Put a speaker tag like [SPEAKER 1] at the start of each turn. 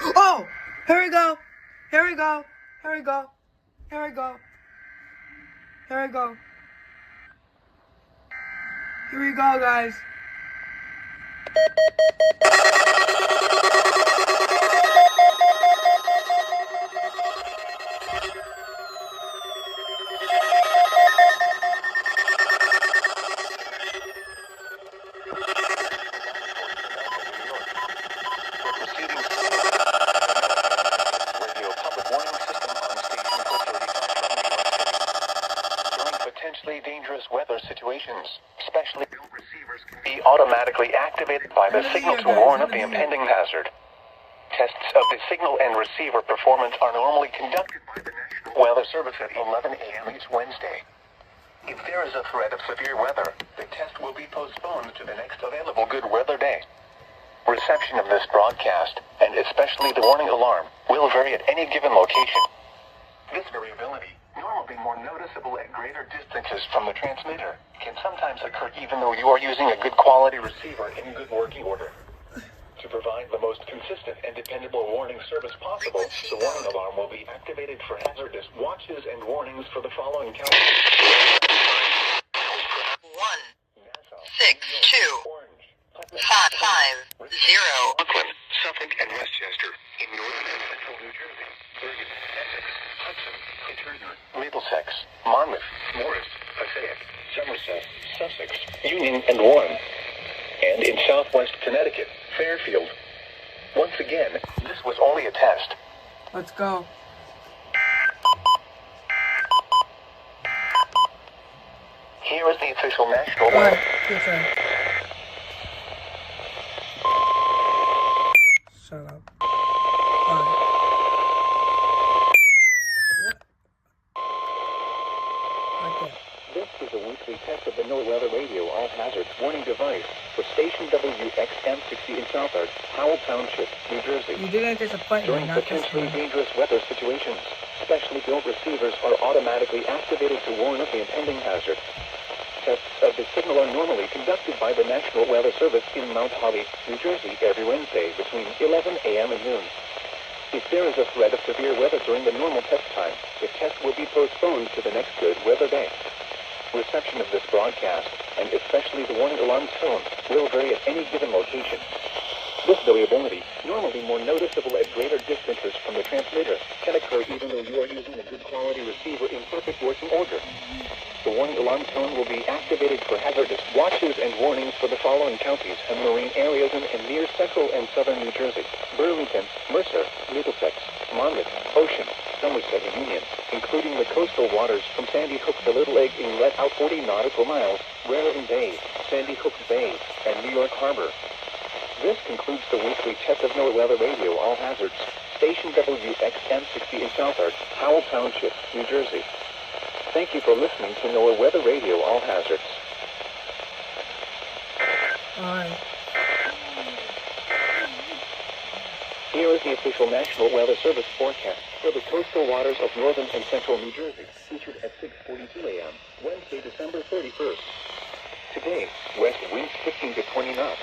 [SPEAKER 1] Oh! Here we go! Here we go! Here we go! Here we go! Here we go! Here we go, guys!
[SPEAKER 2] Potentially dangerous weather situations, especially receivers can be automatically activated by the signal to warn of the impending hazard. Tests of the signal and receiver performance are normally conducted by the National Weather Service at 11 a.m. each Wednesday. If there is a threat of severe weather, the test will be postponed to the next available good weather day. Reception of this broadcast, and especially the warning alarm, will vary at any given location. This variability, normally more noticeable at greater distances from the transmitter, can sometimes occur even though you are using a good quality receiver in good working order. To provide the most consistent and dependable warning service possible, the warning alarm will be activated for hazardous watches and warnings for the following counties:
[SPEAKER 3] 162 550
[SPEAKER 2] Brooklyn, Suffolk, and Westchester, in northern and central New Jersey, Bergen, Essex, Hudson, Hitchcock, Middlesex, Monmouth, Morris, Passaic, Somerset, Sussex, Union, and Warren, and in southwest Connecticut, Fairfield. Once again, this was only a test.
[SPEAKER 1] Let's go.
[SPEAKER 2] Here is the official national weather.
[SPEAKER 1] Your turn. Shut up. Alright. Okay.
[SPEAKER 2] This is a weekly test of the NWR radio all hazards warning device for station WXM60 in Southard, Howell Township, New Jersey.
[SPEAKER 1] You didn't disappoint me,
[SPEAKER 2] During
[SPEAKER 1] not this
[SPEAKER 2] potentially
[SPEAKER 1] one.
[SPEAKER 2] dangerous weather situations, specially built receivers are automatically activated to warn of the impending hazard. Tests of the signal are normally conducted by the National Weather Service in Mount Holly, New Jersey, every Wednesday between 11 a.m. and noon. If there is a threat of severe weather during the normal test time, the test will be postponed to the next good weather day. Reception of this broadcast, and especially the warning alarm tone, will vary at any given location. This variability, normally more noticeable at greater distances from the transmitter, can occur even though you are using a good quality receiver in perfect working order. The warning alarm tone will be activated for hazardous watches and warnings for the following counties and marine areas in near central and southern New Jersey: Burlington, Mercer, Middlesex, Monmouth, Ocean, Somerset, and Union, including the coastal waters from Sandy Hook to Little Egg Inlet out 40 nautical miles, Raritan Bay, Sandy Hook Bay, and New York Harbor. This concludes the weekly test of NOAA Weather Radio All Hazards, station WXM60 in Southard, Howell Township, New Jersey. Thank you for listening to NOAA Weather Radio All Hazards.
[SPEAKER 1] Alright.
[SPEAKER 2] Here is the official National Weather Service forecast for the coastal waters of northern and central New Jersey, featured at 6:42 a.m., Wednesday, December 31st. Today, west winds 15 to 20 knots.